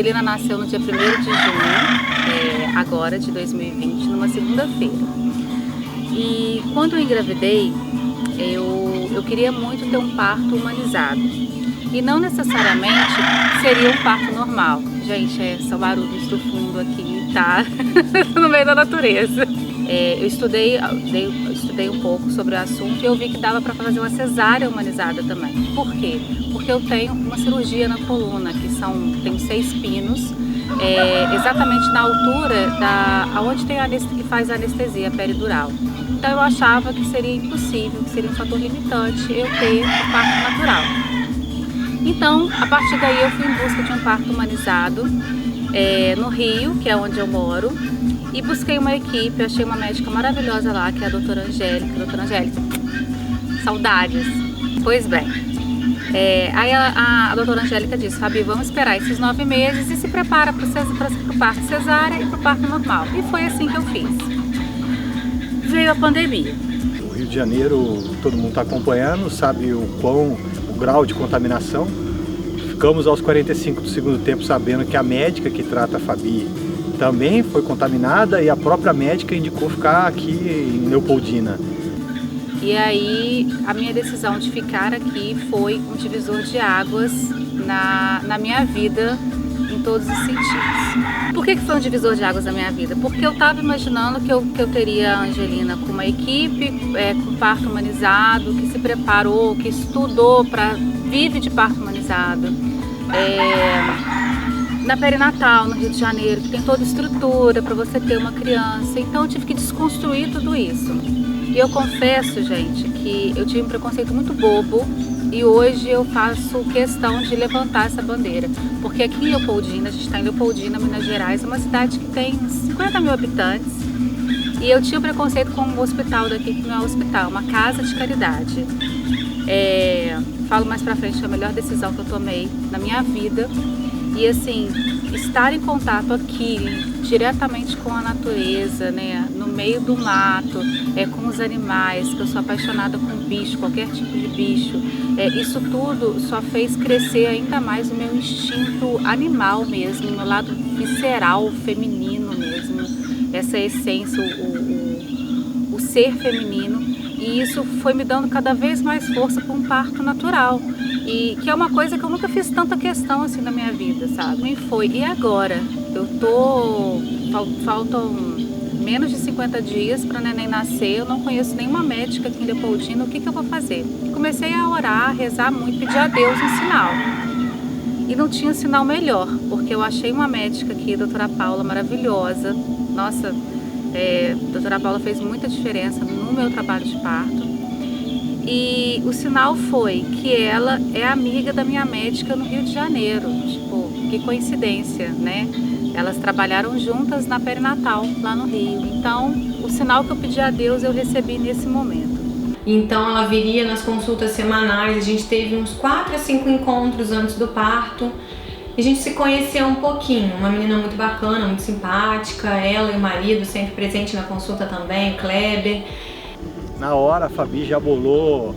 Angelina nasceu no dia 1º de junho, agora de 2020, numa segunda-feira. E quando eu engravidei, eu queria muito ter um parto humanizado. E não necessariamente seria um parto normal. Gente, são barulhos do fundo aqui, tá? No meio da natureza. Eu estudei um pouco sobre o assunto e eu vi que dava para fazer uma cesárea humanizada também. Por quê? Porque eu tenho uma cirurgia na coluna, tenho 6 pinos, exatamente na altura onde tem que faz a anestesia peridural. Então eu achava que seria impossível, que seria um fator limitante eu ter o parto natural. Então, a partir daí eu fui em busca de um parto humanizado no Rio, que é onde eu moro, e busquei uma equipe, achei uma médica maravilhosa lá, que é a doutora Angélica. Doutora Angélica, saudades! Pois bem, aí a doutora Angélica disse: Fabi, vamos esperar esses 9 meses e se prepara para o parto cesárea e para o parto normal. E foi assim que eu fiz. Veio a pandemia. No Rio de Janeiro, todo mundo está acompanhando, sabe o grau de contaminação. Ficamos aos 45 do segundo tempo sabendo que a médica que trata a Fabi também foi contaminada e a própria médica indicou ficar aqui em Leopoldina. E aí a minha decisão de ficar aqui foi um divisor de águas na minha vida, em todos os sentidos. Por que foi um divisor de águas na minha vida? Porque eu estava imaginando que eu teria a Angelina com uma equipe, com parto humanizado, que se preparou, que estudou vive de parto humanizado. Na perinatal, no Rio de Janeiro, que tem toda a estrutura para você ter uma criança. Então eu tive que desconstruir tudo isso. E eu confesso, gente, que eu tive um preconceito muito bobo e hoje eu faço questão de levantar essa bandeira. Porque aqui em Leopoldina, a gente está em Leopoldina, Minas Gerais, é uma cidade que tem 50 mil habitantes. E eu tinha um preconceito com o hospital daqui, que não é um hospital, é uma casa de caridade. Falo mais pra frente, é a melhor decisão que eu tomei na minha vida. E assim, estar em contato aqui, diretamente com a natureza, né, no meio do mato, com os animais, que eu sou apaixonada com bicho, qualquer tipo de bicho, isso tudo só fez crescer ainda mais o meu instinto animal mesmo, o meu lado visceral, feminino mesmo, essa essência, o ser feminino. E isso foi me dando cada vez mais força para um parto natural. E que é uma coisa que eu nunca fiz tanta questão assim na minha vida, sabe? E agora? Faltam menos de 50 dias para neném nascer, eu não conheço nenhuma médica aqui em Leopoldina, o que eu vou fazer? Comecei a orar, a rezar muito, pedir a Deus um sinal. E não tinha sinal melhor, porque eu achei uma médica aqui, a doutora Paula, maravilhosa. Nossa, a doutora Paula fez muita diferença no meu trabalho de parto. E o sinal foi que ela é amiga da minha médica no Rio de Janeiro. Tipo, que coincidência, né? Elas trabalharam juntas na perinatal, lá no Rio. Então, o sinal que eu pedi a Deus, eu recebi nesse momento. Então, ela viria nas consultas semanais. A gente teve uns 4 a 5 encontros antes do parto. E a gente se conheceu um pouquinho. Uma menina muito bacana, muito simpática. Ela e o marido sempre presente na consulta também, o Kleber. Na hora a Fabi já bolou,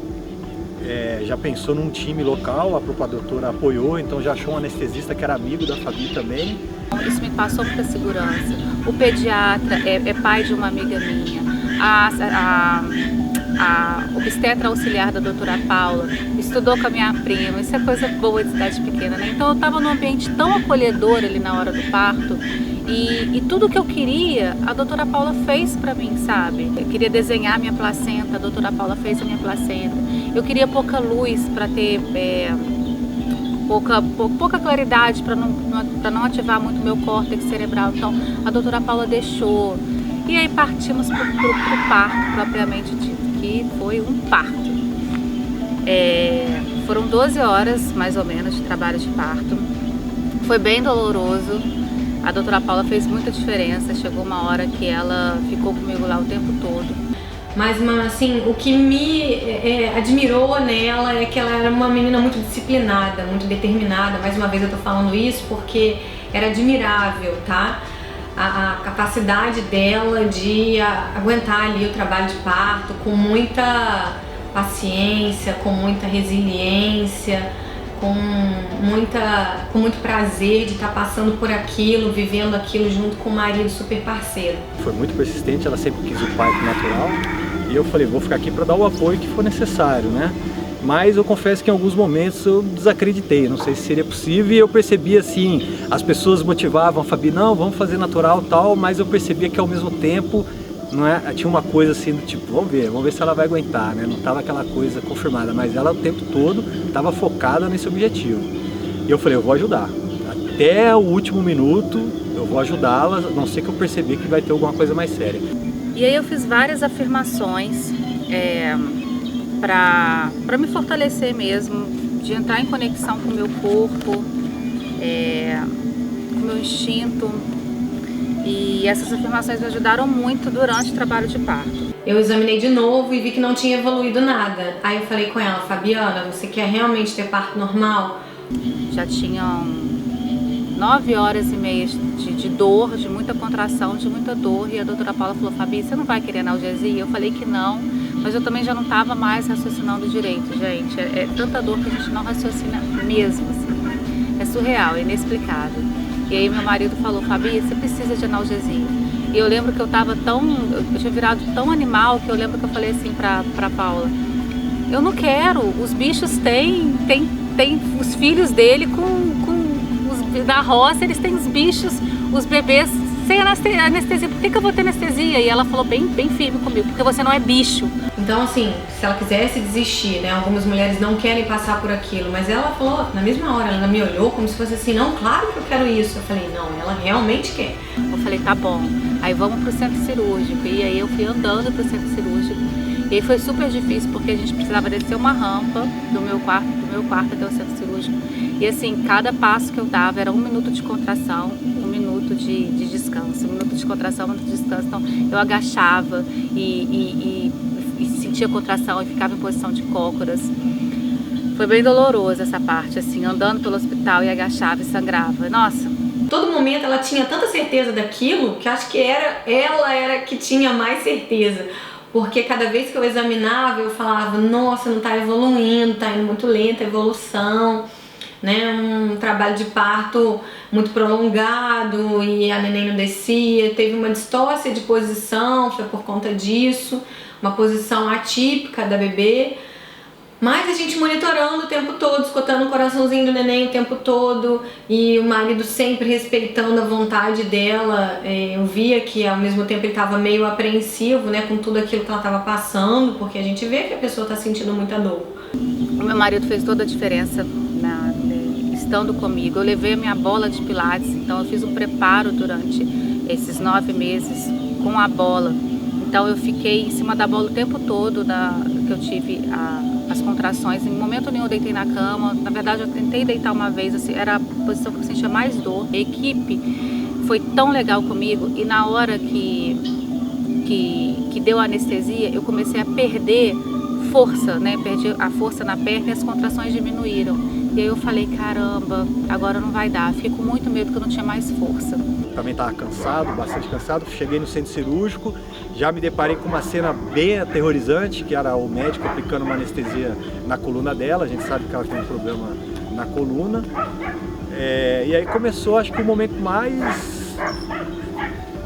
já pensou num time local, a própria doutora apoiou, então já achou um anestesista que era amigo da Fabi também. Isso me passou muita segurança. O pediatra é pai de uma amiga minha. A obstetra auxiliar da doutora Paula estudou com a minha prima. Isso é coisa boa de cidade pequena, né? Então eu estava num ambiente tão acolhedor ali na hora do parto. E tudo que eu queria, a doutora Paula fez pra mim, sabe? Eu queria desenhar minha placenta, a doutora Paula fez a minha placenta. Eu queria pouca luz para ter pouca claridade, para não ativar muito meu córtex cerebral. Então, a doutora Paula deixou. E aí partimos pro parto, propriamente dito, que foi um parto. Foram 12 horas, mais ou menos, de trabalho de parto. Foi bem doloroso. A doutora Paula fez muita diferença, chegou uma hora que ela ficou comigo lá o tempo todo. Mas, assim, o que me admirou nela é que ela era uma menina muito disciplinada, muito determinada. Mais uma vez eu tô falando isso porque era admirável, tá? A capacidade dela de aguentar ali o trabalho de parto com muita paciência, com muita resiliência, com muito prazer de estar passando por aquilo, vivendo aquilo junto com o marido super parceiro. Foi muito persistente, ela sempre quis o parto natural e eu falei, vou ficar aqui para dar o apoio que for necessário, né? Mas eu confesso que em alguns momentos eu desacreditei, não sei se seria possível, e eu percebi assim, as pessoas motivavam a Fabi, não, vamos fazer natural tal, mas eu percebia que ao mesmo tempo não é, tinha uma coisa assim do tipo, vamos ver se ela vai aguentar, né? Não estava aquela coisa confirmada, mas ela o tempo todo estava focada nesse objetivo. E eu falei, eu vou ajudar, até o último minuto eu vou ajudá-la, a não ser que eu percebi que vai ter alguma coisa mais séria. E aí eu fiz várias afirmações, para me fortalecer mesmo, de entrar em conexão com o meu corpo, com o meu instinto. E essas afirmações me ajudaram muito durante o trabalho de parto. Eu examinei de novo e vi que não tinha evoluído nada. Aí eu falei com ela, Fabiana, você quer realmente ter parto normal? Já tinham 9 horas e meia de dor, de muita contração, de muita dor. E a doutora Paula falou, Fabi, você não vai querer analgesia? Eu falei que não, mas eu também já não estava mais raciocinando direito, gente. É tanta dor que a gente não raciocina mesmo, assim. É surreal, é inexplicável. E aí meu marido falou, Fabi, você precisa de analgesia. E eu lembro que eu tinha virado tão animal que eu lembro que eu falei assim pra Paula, eu não quero, os bichos têm os filhos dele da roça, eles têm os bichos, os bebês sem anestesia, por que eu vou ter anestesia? E ela falou bem firme comigo, porque você não é bicho. Então assim, se ela quisesse desistir, né, algumas mulheres não querem passar por aquilo, mas ela falou, na mesma hora, ela me olhou como se fosse assim, não, claro que eu quero isso. Eu falei, não, ela realmente quer. Eu falei, tá bom, aí vamos pro centro cirúrgico. E aí eu fui andando pro centro cirúrgico. E aí foi super difícil, porque a gente precisava descer uma rampa do meu quarto até o centro cirúrgico. E assim, cada passo que eu dava era 1 minuto de contração, 1 minuto de descanso, 1 minuto de contração, 1 minuto de descanso. Então eu agachava e sentia contração e ficava em posição de cócoras. Foi bem doloroso essa parte, assim, andando pelo hospital e agachava e sangrava. Nossa! Todo momento ela tinha tanta certeza daquilo que acho que ela era que tinha mais certeza. Porque cada vez que eu examinava, eu falava, nossa, não está evoluindo, está indo muito lenta a evolução, né? Um trabalho de parto muito prolongado e a neném não descia, teve uma distócia de posição, foi por conta disso, uma posição atípica da bebê. Mas a gente monitorando o tempo todo, escutando o coraçãozinho do neném o tempo todo e o marido sempre respeitando a vontade dela. Eu via que ao mesmo tempo ele estava meio apreensivo, né, com tudo aquilo que ela estava passando, porque a gente vê que a pessoa está sentindo muita dor. O meu marido fez toda a diferença estando comigo. Eu levei a minha bola de pilates, então eu fiz um preparo durante esses 9 meses com a bola. Então eu fiquei em cima da bola o tempo todo que eu tive as contrações. Em momento nenhum eu deitei na cama. Na verdade eu tentei deitar uma vez, assim, era a posição que eu sentia mais dor. A equipe foi tão legal comigo e na hora que deu a anestesia eu comecei a perder força, né? Perdi a força na perna e as contrações diminuíram. E aí eu falei, caramba, agora não vai dar. Fiquei com muito medo que eu não tinha mais força. Também estava cansado, bastante cansado. Cheguei no centro cirúrgico, já me deparei com uma cena bem aterrorizante, que era o médico aplicando uma anestesia na coluna dela. A gente sabe que ela tem um problema na coluna. E aí começou, acho que o momento mais,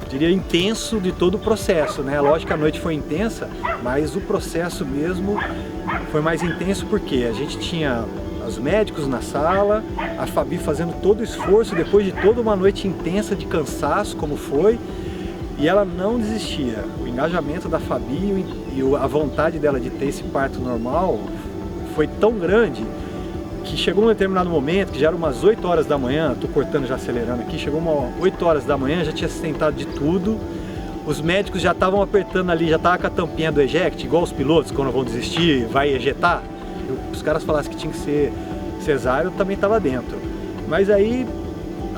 diria, intenso de todo o processo, né? Lógico que a noite foi intensa, mas o processo mesmo foi mais intenso porque a gente tinha os médicos na sala, a Fabi fazendo todo o esforço depois de toda uma noite intensa de cansaço, como foi, e ela não desistia. O engajamento da Fabi e a vontade dela de ter esse parto normal foi tão grande que chegou um determinado momento, que já era umas 8 horas da manhã, tô cortando já acelerando aqui, chegou umas 8 horas da manhã, já tinha se tentado de tudo, os médicos já estavam apertando ali, já tava com a tampinha do eject, igual os pilotos quando vão desistir, vai ejetar. Os caras falassem que tinha que ser cesárea, eu também estava dentro. Mas aí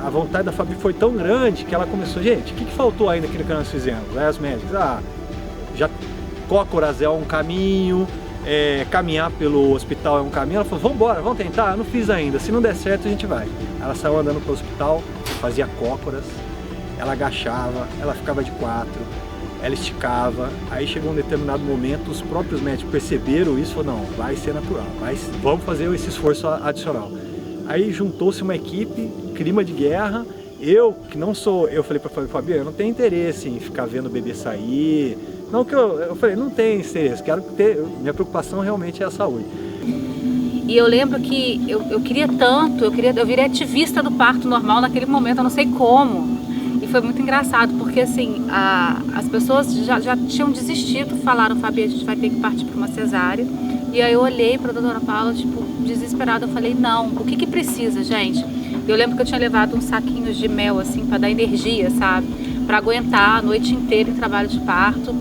a vontade da Fabi foi tão grande que ela começou, gente, o que faltou ainda aqui no que nós fizemos? Aí as médicas, já cócoras é um caminho, caminhar pelo hospital é um caminho. Ela falou, vamos embora, vamos tentar, eu não fiz ainda, se não der certo a gente vai. Ela saiu andando pelo hospital, fazia cócoras, ela agachava, ela ficava de 4, ela esticava, aí chegou um determinado momento, os próprios médicos perceberam isso e falaram, não, vai ser natural, vamos fazer esse esforço adicional. Aí juntou-se uma equipe, clima de guerra. Eu, que não sou, eu falei para Fabi, eu não tenho interesse em ficar vendo o bebê sair. Não que eu falei, não tem interesse, quero ter, minha preocupação realmente é a saúde. E eu lembro que eu queria tanto, eu virei ativista do parto normal naquele momento, eu não sei como. E foi muito engraçado, porque assim, as pessoas já tinham desistido, falaram, Fabi, a gente vai ter que partir para uma cesárea. E aí eu olhei para a doutora Paula, tipo, desesperada, eu falei, não, o que precisa, gente? Eu lembro que eu tinha levado uns saquinhos de mel, assim, para dar energia, sabe? Para aguentar a noite inteira em trabalho de parto.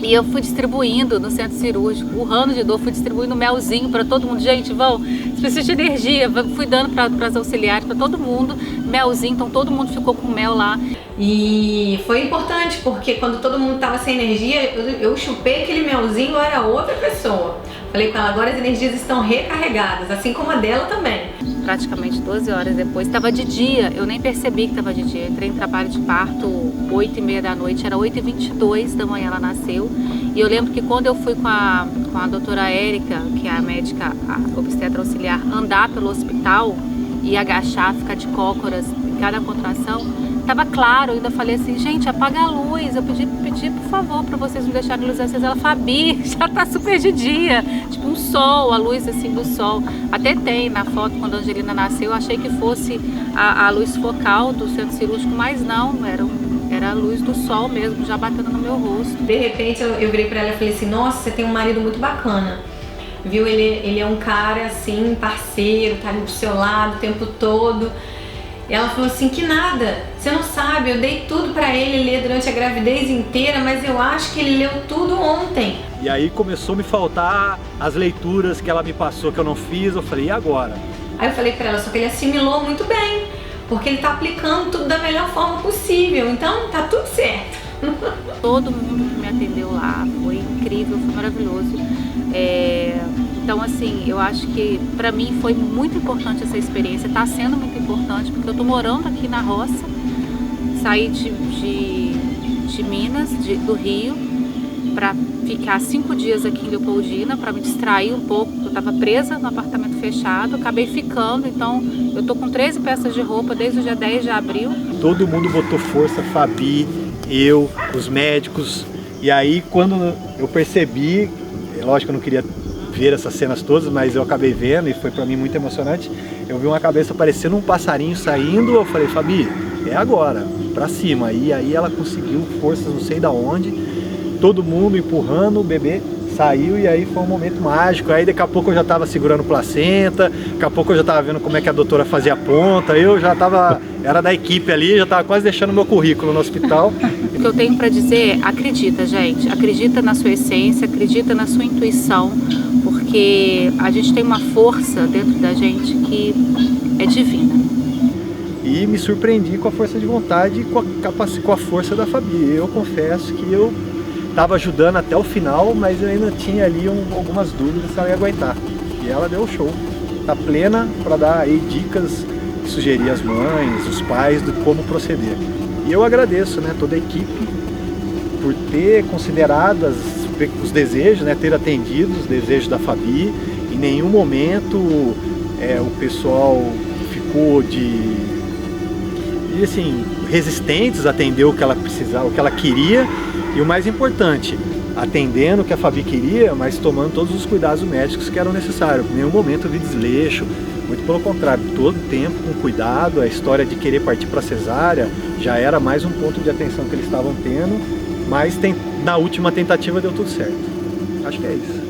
E eu fui distribuindo no centro cirúrgico, urrando de dor, fui distribuindo melzinho para todo mundo. Gente, vocês precisam de energia. Fui dando para as auxiliares, para todo mundo, melzinho. Então todo mundo ficou com mel lá. E foi importante, porque quando todo mundo estava sem energia, eu chupei aquele melzinho, eu era outra pessoa. Falei com ela, agora as energias estão recarregadas, assim como a dela também. Praticamente 12 horas depois, estava de dia, eu nem percebi que estava de dia. Eu entrei em trabalho de parto 8h30 da noite, era 8h22 da manhã ela nasceu. E eu lembro que quando eu fui com a doutora Érica, que é a médica, a obstetra auxiliar, andar pelo hospital e agachar, ficar de cócoras em cada contração, tava claro. Eu ainda falei assim, gente, apaga a luz. Eu pedi por favor para vocês me deixarem luz acesa. Ela, Fabi, já tá super de dia, tipo um sol, a luz assim do sol. Até tem na foto quando a Angelina nasceu, eu achei que fosse a luz focal do centro cirúrgico, mas não, era a luz do sol mesmo, já batendo no meu rosto. De repente eu virei para ela e falei assim, nossa, você tem um marido muito bacana, viu? Ele é um cara assim, parceiro, tá ali do seu lado o tempo todo. E ela falou assim, que nada, você não sabe, eu dei tudo pra ele ler durante a gravidez inteira, mas eu acho que ele leu tudo ontem. E aí começou a me faltar as leituras que ela me passou, que eu não fiz, eu falei, e agora? Aí eu falei pra ela, só que ele assimilou muito bem, porque ele tá aplicando tudo da melhor forma possível, então tá tudo certo. Todo mundo que me atendeu lá foi incrível, foi maravilhoso. Então assim, eu acho que pra mim foi muito importante essa experiência, tá sendo muito importante, porque eu tô morando aqui na roça, saí de Minas, do Rio, pra ficar 5 dias aqui em Leopoldina, pra me distrair um pouco, eu tava presa no apartamento fechado, acabei ficando, então eu tô com 13 peças de roupa desde o dia 10 de abril. Todo mundo botou força, Fabi, eu, os médicos, e aí quando eu percebi, lógico que eu não queria ver essas cenas todas, mas eu acabei vendo e foi pra mim muito emocionante. Eu vi uma cabeça parecendo um passarinho saindo, eu falei, Fabi, é agora, pra cima. E aí ela conseguiu forças não sei da onde, todo mundo empurrando, o bebê saiu e aí foi um momento mágico. Aí daqui a pouco eu já tava segurando placenta, daqui a pouco eu já tava vendo como é que a doutora fazia a ponta, eu já tava, era da equipe ali, já tava quase deixando meu currículo no hospital. O que eu tenho pra dizer, acredita, gente, acredita na sua essência, acredita na sua intuição, porque a gente tem uma força dentro da gente que é divina. E me surpreendi com a força de vontade e com a força da Fabi. Eu confesso que eu estava ajudando até o final, mas eu ainda tinha ali algumas dúvidas se ela ia aguentar. E ela deu o show. Tá plena para dar aí dicas, sugerir às mães, os pais de como proceder. E eu agradeço, né, toda a equipe por ter considerado os desejos, né, ter atendido os desejos da Fabi. Em nenhum momento o pessoal ficou assim, resistentes a atender o que ela precisava, o que ela queria. E o mais importante, atendendo o que a Fabi queria, mas tomando todos os cuidados médicos que eram necessários. Em nenhum momento eu vi desleixo, muito pelo contrário, todo o tempo com cuidado. A história de querer partir para cesárea já era mais um ponto de atenção que eles estavam tendo, mas na última tentativa deu tudo certo. Acho que é isso.